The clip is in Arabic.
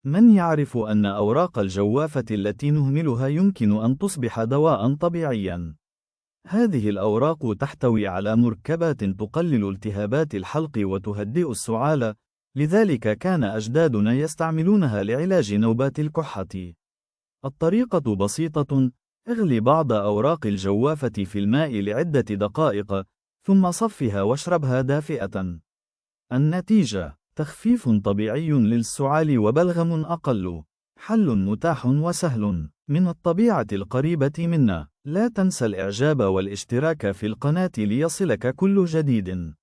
من يعرف أن أوراق الجوافة التي نهملها يمكن أن تصبح دواءً طبيعيًا؟ هذه الأوراق تحتوي على مركبات تقلل التهابات الحلق وتهدئ السعال، لذلك كان أجدادنا يستعملونها لعلاج نوبات الكحة. الطريقة بسيطة: اغلي بعض أوراق الجوافة في الماء لعدة دقائق، ثم صفها واشربها دافئة. النتيجة: تخفيف طبيعي للسعال وبلغم أقل. حل متاح وسهل من الطبيعة القريبة منا. لا تنسى الإعجاب والاشتراك في القناة ليصلك كل جديد.